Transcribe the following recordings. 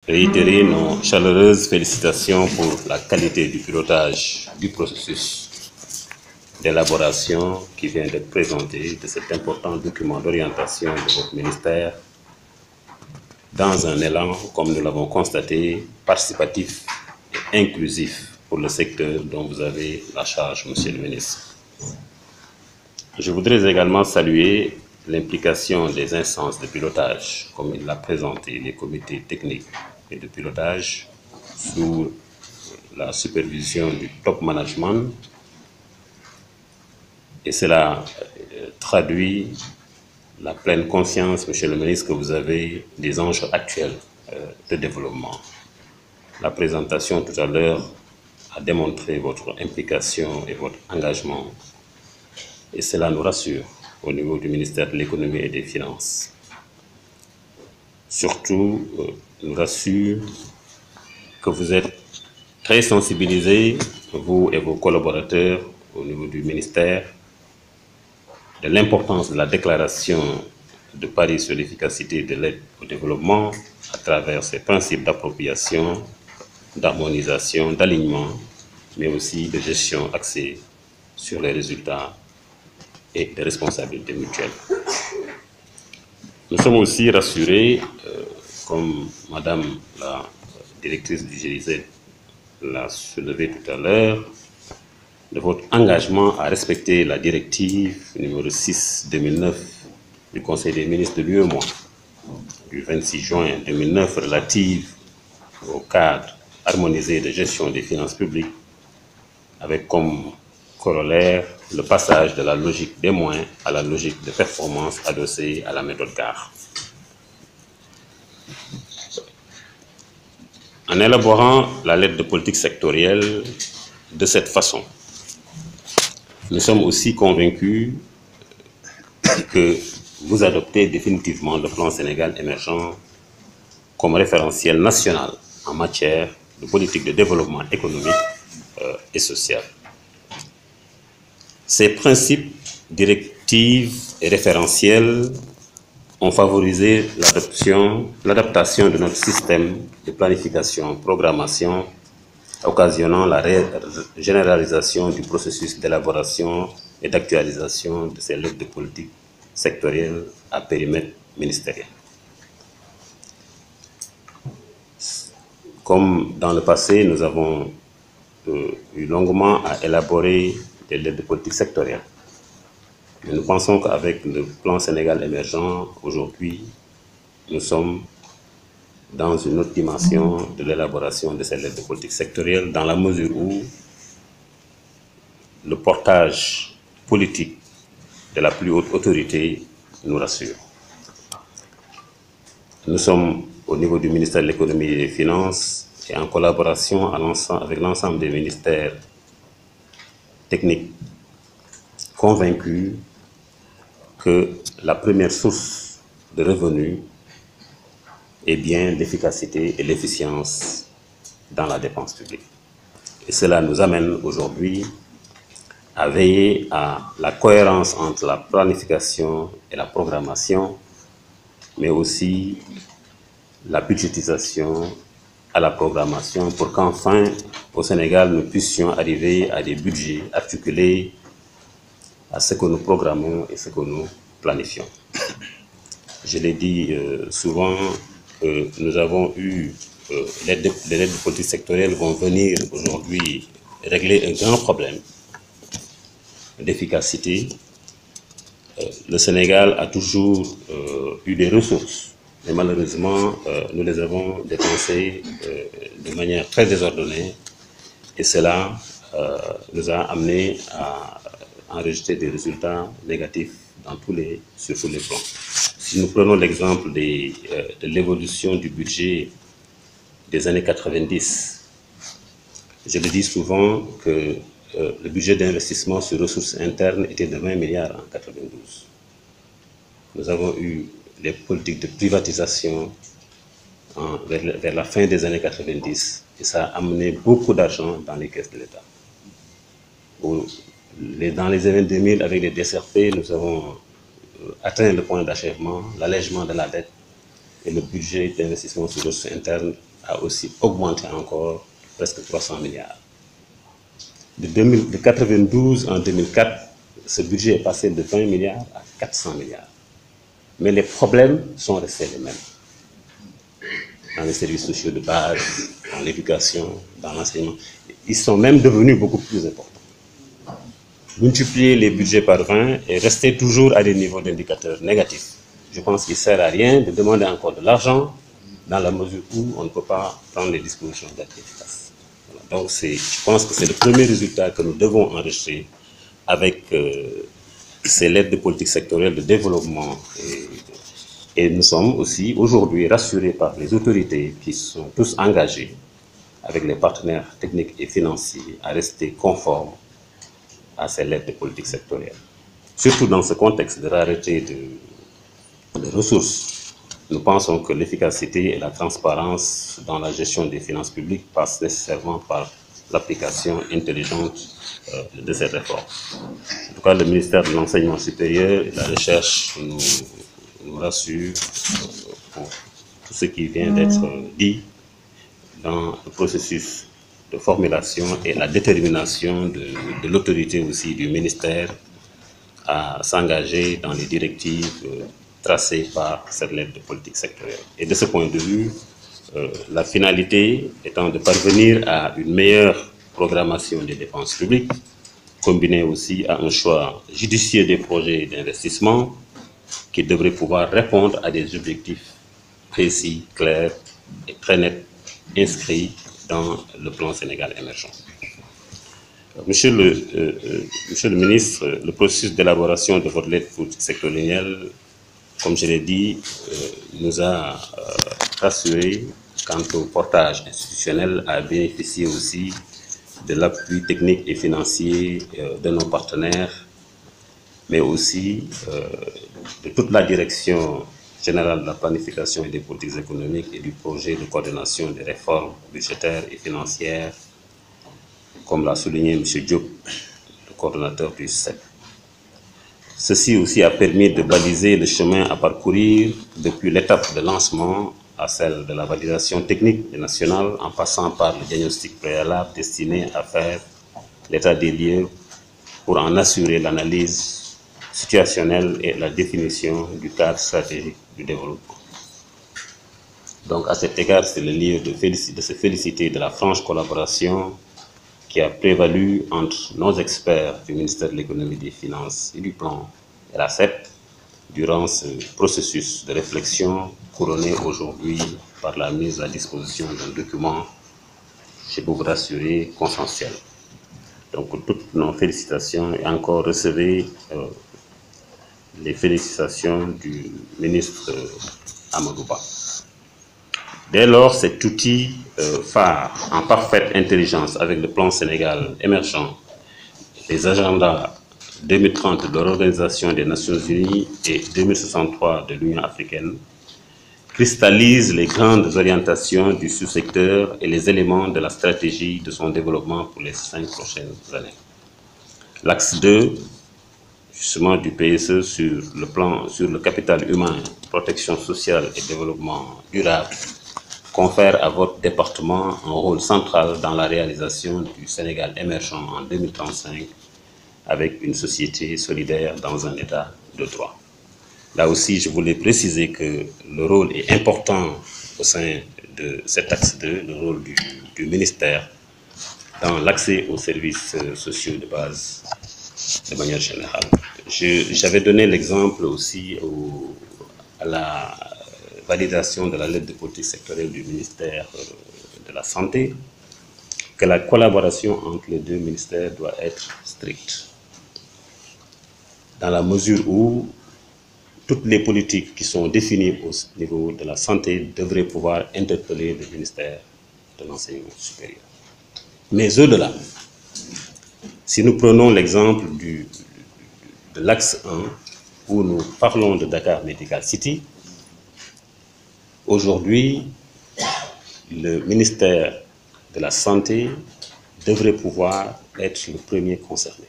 Réitérer nos chaleureuses félicitations pour la qualité du pilotage du processus d'élaboration qui vient d'être présenté de cet important document d'orientation de votre ministère dans un élan, comme nous l'avons constaté, participatif et inclusif pour le secteur dont vous avez la charge, Monsieur le ministre. Je voudrais également saluer l'implication des instances de pilotage, comme il l'a présenté, les comités techniques et de pilotage, sous la supervision du top management. Et cela traduit la pleine conscience, Monsieur le ministre, que vous avez des enjeux actuels de développement. La présentation tout à l'heure a démontré votre implication et votre engagement, et cela nous rassure au niveau du ministère de l'Économie et des Finances. Surtout, nous rassure que vous êtes très sensibilisés, vous et vos collaborateurs au niveau du ministère, de l'importance de la déclaration de Paris sur l'efficacité de l'aide au développement à travers ses principes d'appropriation, d'harmonisation, d'alignement, mais aussi de gestion axée sur les résultats et de responsabilité mutuelle. Nous sommes aussi rassurés, comme Madame la directrice du GIZ l'a soulevé tout à l'heure, de votre engagement à respecter la directive numéro 6/2009 du Conseil des ministres de l'UEMOA du 26 juin 2009 relative au cadre harmonisé de gestion des finances publiques, avec comme corollaire le passage de la logique des moyens à la logique de performance adossée à la méthode CAR. En élaborant la lettre de politique sectorielle de cette façon, nous sommes aussi convaincus que vous adoptez définitivement le plan Sénégal émergent comme référentiel national en matière de politique de développement économique et social. Ces principes, directives et référentiels ont favorisé l'adaptation de notre système de planification, programmation, occasionnant la généralisation du processus d'élaboration et d'actualisation de ces lettres de politique sectorielle à périmètre ministériel. Comme dans le passé, nous avons eu longuement à élaborer des lettres de politique sectorielle. Mais nous pensons qu'avec le plan Sénégal émergent, aujourd'hui, nous sommes dans une autre dimension de l'élaboration de ces lettres de politique sectorielle, dans la mesure où le portage politique de la plus haute autorité nous rassure. Nous sommes au niveau du ministère de l'Économie et des Finances et en collaboration avec l'ensemble des ministères techniques convaincus que la première source de revenus est bien l'efficacité et l'efficience dans la dépense publique. Et cela nous amène aujourd'hui à veiller à la cohérence entre la planification et la programmation, mais aussi la budgétisation à la programmation pour qu'enfin, au Sénégal, nous puissions arriver à des budgets articulés à ce que nous programmons et ce que nous planifions. Je l'ai dit souvent, nous avons eu, les lettres de politique sectorielle vont venir aujourd'hui régler un grand problème d'efficacité. Le Sénégal a toujours eu des ressources, mais malheureusement, nous les avons dépensées de manière très désordonnée, et cela nous a amené à enregistrer des résultats négatifs sur tous les plans. Si nous prenons l'exemple de l'évolution du budget des années 90, je le dis souvent que le budget d'investissement sur ressources internes était de 20 milliards en 92. Nous avons eu les politiques de privatisation vers la fin des années 90, et ça a amené beaucoup d'argent dans les caisses de l'État. Dans les années 2000, avec les DSRP, nous avons atteint le point d'achèvement, l'allègement de la dette, et le budget d'investissement sur ressources internes a aussi augmenté encore presque 300 milliards. De 92 en 2004, ce budget est passé de 20 milliards à 400 milliards. Mais les problèmes sont restés les mêmes. Dans les services sociaux de base, dans l'éducation, dans l'enseignement. Ils sont même devenus beaucoup plus importants. Multiplier les budgets par 20 et rester toujours à des niveaux d'indicateurs négatifs. Je pense qu'il ne sert à rien de demander encore de l'argent dans la mesure où on ne peut pas prendre les dispositions d'être efficaces. Voilà. Donc je pense que c'est le premier résultat que nous devons enregistrer avec ces lettres de politique sectorielle de développement. Et nous sommes aussi aujourd'hui rassurés par les autorités qui sont tous engagées avec les partenaires techniques et financiers à rester conformes à ces lettres de politique sectorielle. Surtout dans ce contexte de rareté de ressources, nous pensons que l'efficacité et la transparence dans la gestion des finances publiques passent nécessairement par l'application intelligente de ces réformes. En tout cas, le ministère de l'Enseignement supérieur et de la Recherche nous rassure pour tout ce qui vient d'être dit dans le processus de formulation et la détermination de l'autorité aussi du ministère à s'engager dans les directives tracées par cette lettre de politique sectorielle. Et de ce point de vue, la finalité étant de parvenir à une meilleure programmation des dépenses publiques, combinée aussi à un choix judicieux des projets d'investissement qui devraient pouvoir répondre à des objectifs précis, clairs et très nets inscrits dans le plan Sénégal émergent. Monsieur le ministre, le processus d'élaboration de votre lettre sectorielle, comme je l'ai dit, nous a rassurés quant au portage institutionnel, à bénéficier aussi de l'appui technique et financier de nos partenaires, mais aussi de toute la direction générale de la planification et des politiques économiques et du projet de coordination des réformes budgétaires et financières, comme l'a souligné M. Diop, le coordonnateur du CEP. Ceci aussi a permis de baliser le chemin à parcourir depuis l'étape de lancement à celle de la validation technique et nationale, en passant par le diagnostic préalable destiné à faire l'état des lieux pour en assurer l'analyse situationnelle et la définition du cadre stratégique du développement. Donc à cet égard, c'est le lieu de se féliciter de la franche collaboration qui a prévalu entre nos experts du ministère de l'économie, des finances et du plan et la CEP durant ce processus de réflexion couronné aujourd'hui par la mise à disposition d'un document, je peux vous rassurer, consensuel. Donc toutes nos félicitations et encore recevez les félicitations du ministre Amadou Ba. Dès lors, cet outil phare en parfaite intelligence avec le plan Sénégal émergent, les agendas 2030 de l'Organisation des Nations Unies et 2063 de l'Union africaine, cristallise les grandes orientations du sous-secteur et les éléments de la stratégie de son développement pour les 5 prochaines années. L'axe 2, justement du PSE sur le capital humain, protection sociale et développement durable, confère à votre département un rôle central dans la réalisation du Sénégal émergent en 2035 avec une société solidaire dans un état de droit. Là aussi, je voulais préciser que le rôle est important au sein de cet axe 2, le rôle du ministère dans l'accès aux services sociaux de base de manière générale. J'avais donné l'exemple aussi à la validation de la lettre de politique sectorielle du ministère de la Santé, que la collaboration entre les deux ministères doit être stricte, dans la mesure où toutes les politiques qui sont définies au niveau de la santé devraient pouvoir interpeller le ministère de l'enseignement supérieur. Mais au-delà, si nous prenons l'exemple de l'axe 1, où nous parlons de Dakar Medical City, aujourd'hui, le ministère de la Santé devrait pouvoir être le premier concerné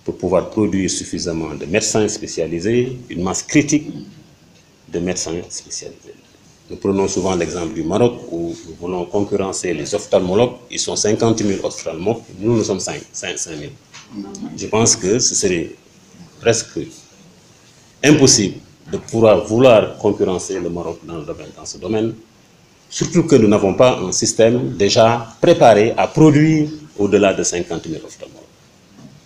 pour pouvoir produire suffisamment de médecins spécialisés, une masse critique de médecins spécialisés. Nous prenons souvent l'exemple du Maroc où nous voulons concurrencer les ophtalmologues. Ils sont 50 000 ophtalmologues, nous sommes 5 000. Je pense que ce serait presque impossible de vouloir concurrencer le Maroc dans ce domaine, surtout que nous n'avons pas un système déjà préparé à produire au-delà de 50 000 ophtalmologues.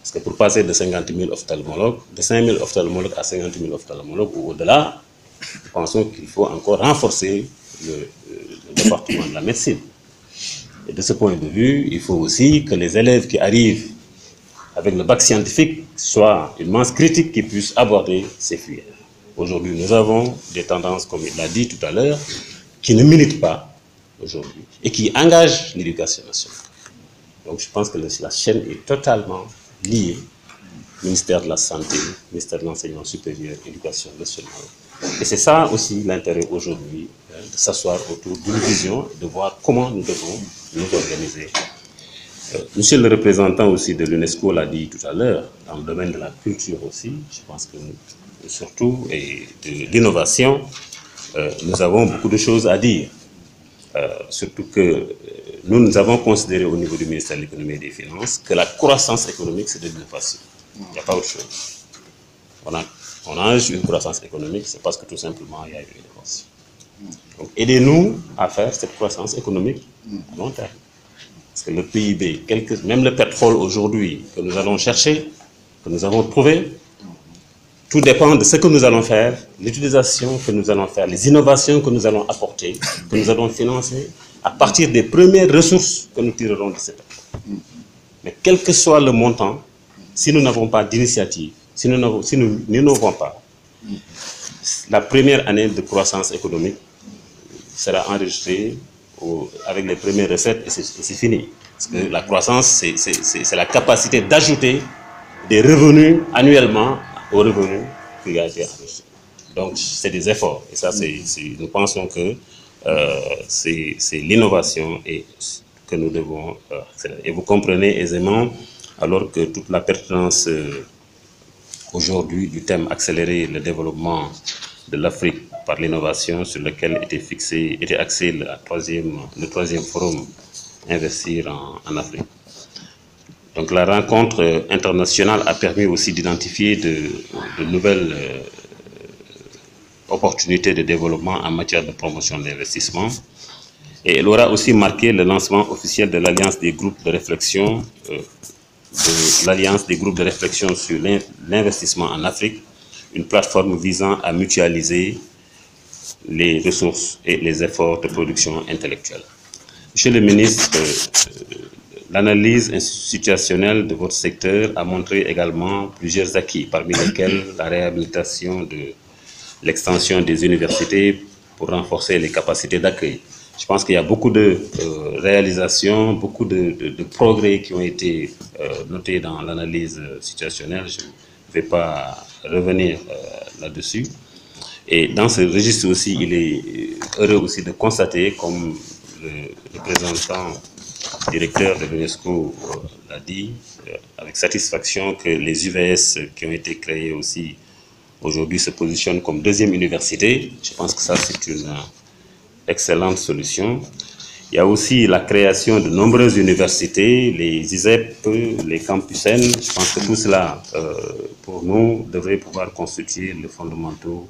Parce que pour passer de 50 000 ophtalmologues, de 5 000 ophtalmologues à 50 000 ophtalmologues ou au-delà, nous pensons qu'il faut encore renforcer le département de la médecine. Et de ce point de vue, il faut aussi que les élèves qui arrivent avec le bac scientifique soient une masse critique qui puisse aborder ces filières. Aujourd'hui, nous avons des tendances, comme il l'a dit tout à l'heure, qui ne militent pas aujourd'hui et qui engagent l'éducation nationale. Donc je pense que la chaîne est totalement liée. Ministère de la Santé, ministère de l'Enseignement supérieur, Éducation nationale. Et c'est ça aussi l'intérêt aujourd'hui, de s'asseoir autour d'une vision, de voir comment nous devons nous organiser. Monsieur le représentant aussi de l'UNESCO l'a dit tout à l'heure, dans le domaine de la culture aussi, je pense que surtout, et de l'innovation, nous avons beaucoup de choses à dire. Surtout que nous avons considéré au niveau du ministère de l'Économie et des Finances que la croissance économique, c'est de l'innovation. Il n'y a pas autre chose. On a une croissance économique, c'est parce que tout simplement, il y a une innovation. Donc, aidez-nous à faire cette croissance économique à long terme. Parce que le PIB, même le pétrole aujourd'hui que nous allons chercher, que nous avons trouvé, tout dépend de ce que nous allons faire, l'utilisation que nous allons faire, les innovations que nous allons apporter, que nous allons financer, à partir des premières ressources que nous tirerons de ce pétrole. Mais quel que soit le montant, si nous n'avons pas d'initiative, si nous n'innovons pas, la première année de croissance économique sera enregistrée avec les premières recettes et c'est fini. Parce que la croissance, c'est la capacité d'ajouter des revenus annuellement aux revenus qui ont été enregistrés. Donc, c'est des efforts. Et ça, nous pensons que c'est l'innovation que nous devons accélérer. Et vous comprenez aisément, alors que toute la pertinence aujourd'hui du thème accélérer le développement de l'Afrique par l'innovation sur lequel était axé le troisième forum Investir en Afrique. Donc la rencontre internationale a permis aussi d'identifier de nouvelles opportunités de développement en matière de promotion d'investissement. Et elle aura aussi marqué le lancement officiel de l'Alliance des groupes de réflexion sur l'investissement en Afrique, une plateforme visant à mutualiser les ressources et les efforts de production intellectuelle. Monsieur le ministre, l'analyse institutionnelle de votre secteur a montré également plusieurs acquis, parmi lesquels la réhabilitation de l'extension des universités pour renforcer les capacités d'accueil. Je pense qu'il y a beaucoup de réalisations, beaucoup de progrès qui ont été notés dans l'analyse situationnelle. Je ne vais pas revenir là-dessus. Et dans ce registre aussi, il est heureux aussi de constater, comme le représentant directeur de l'UNESCO l'a dit, avec satisfaction, que les UVS qui ont été créés aussi aujourd'hui se positionnent comme deuxième université. Je pense que ça, c'est une excellente solution. Il y a aussi la création de nombreuses universités, les ISEP, les campus N. Je pense que tout cela, pour nous, devrait pouvoir constituer les fondamentaux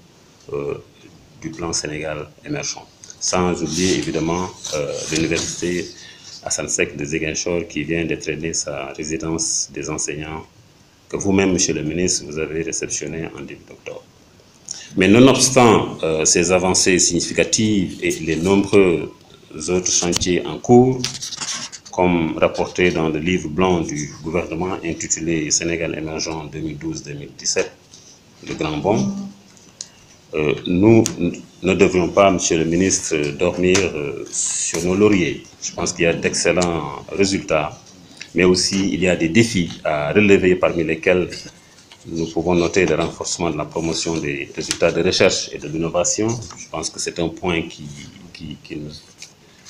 du plan Sénégal émergent. Sans oublier évidemment l'université Assane Seck de Ziguinchor qui vient d'être sa résidence des enseignants que vous-même, monsieur le ministre, vous avez réceptionné en début d'octobre. Mais nonobstant ces avancées significatives et les nombreux autres chantiers en cours, comme rapporté dans le livre blanc du gouvernement intitulé Sénégal émergent 2012-2017, le Grand Bond, nous ne devrions pas, monsieur le ministre, dormir sur nos lauriers. Je pense qu'il y a d'excellents résultats, mais aussi il y a des défis à relever, parmi lesquels nous pouvons noter le renforcement de la promotion des résultats de recherche et de l'innovation. Je pense que c'est un point qui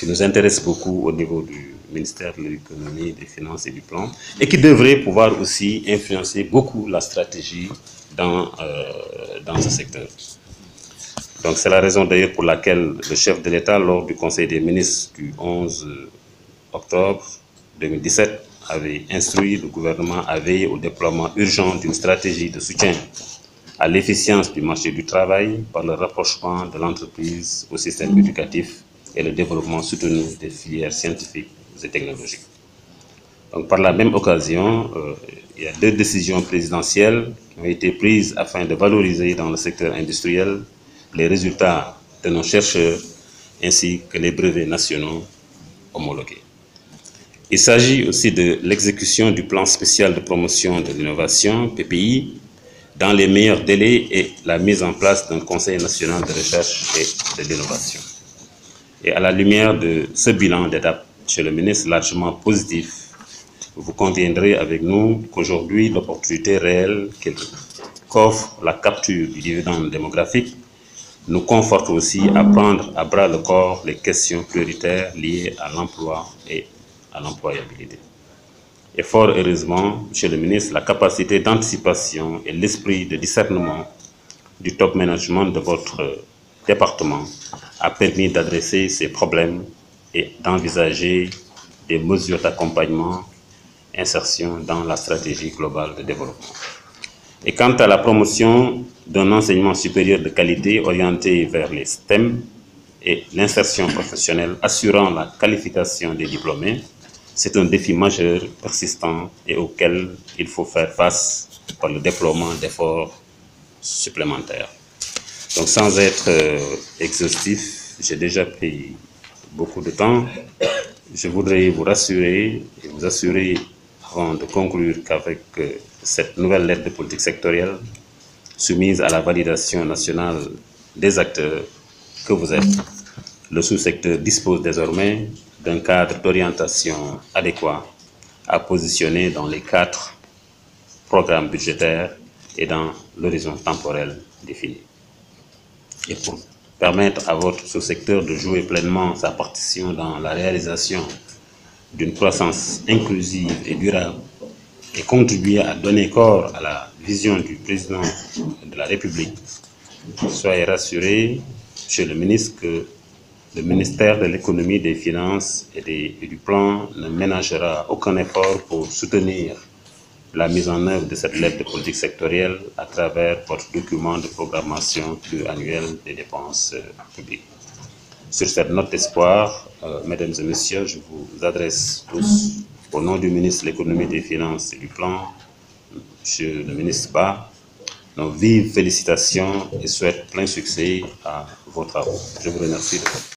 nous intéresse beaucoup au niveau du ministère de l'Économie, des Finances et du Plan, et qui devrait pouvoir aussi influencer beaucoup la stratégie dans ce secteur. Donc c'est la raison d'ailleurs pour laquelle le chef de l'État, lors du Conseil des ministres du 11 octobre 2017, avait instruit le gouvernement à veiller au déploiement urgent d'une stratégie de soutien à l'efficience du marché du travail par le rapprochement de l'entreprise au système éducatif et le développement soutenu des filières scientifiques et technologiques. Donc, par la même occasion, il y a 2 décisions présidentielles qui ont été prises afin de valoriser dans le secteur industriel les résultats de nos chercheurs ainsi que les brevets nationaux homologués. Il s'agit aussi de l'exécution du plan spécial de promotion de l'innovation, PPI, dans les meilleurs délais et la mise en place d'un Conseil national de recherche et de l'innovation. Et à la lumière de ce bilan d'étape, Monsieur le ministre, largement positif, vous conviendrez avec nous qu'aujourd'hui, l'opportunité réelle qu'offre la capture du dividende démographique nous conforte aussi à prendre à bras le corps les questions prioritaires liées à l'emploi et à l'employabilité. Et fort heureusement, Monsieur le ministre, la capacité d'anticipation et l'esprit de discernement du top management de votre département a permis d'adresser ces problèmes et d'envisager des mesures d'accompagnement, insertion dans la stratégie globale de développement. Et quant à la promotion d'un enseignement supérieur de qualité orienté vers les STEM et l'insertion professionnelle assurant la qualification des diplômés, c'est un défi majeur, persistant et auquel il faut faire face par le déploiement d'efforts supplémentaires. Donc sans être exhaustif, j'ai déjà pris beaucoup de temps. Je voudrais vous rassurer et vous assurer avant de conclure qu'avec cette nouvelle lettre de politique sectorielle soumise à la validation nationale des acteurs que vous êtes, le sous-secteur dispose désormais d'un cadre d'orientation adéquat à positionner dans les 4 programmes budgétaires et dans l'horizon temporel défini. Et pour permettre à votre sous-secteur de jouer pleinement sa partition dans la réalisation d'une croissance inclusive et durable et contribuer à donner corps à la vision du président de la République, soyez rassurés, Monsieur le ministre, que le ministère de l'économie, des finances et du plan ne ménagera aucun effort pour soutenir la mise en œuvre de cette lettre de politique sectorielle à travers votre document de programmation pluriannuelle des dépenses publiques. Sur cette note d'espoir, mesdames et messieurs, je vous adresse tous, au nom du ministre de l'économie, des finances et du plan, Monsieur le ministre Ba, nos vives félicitations et souhaite plein succès à vos travaux. Je vous remercie de votre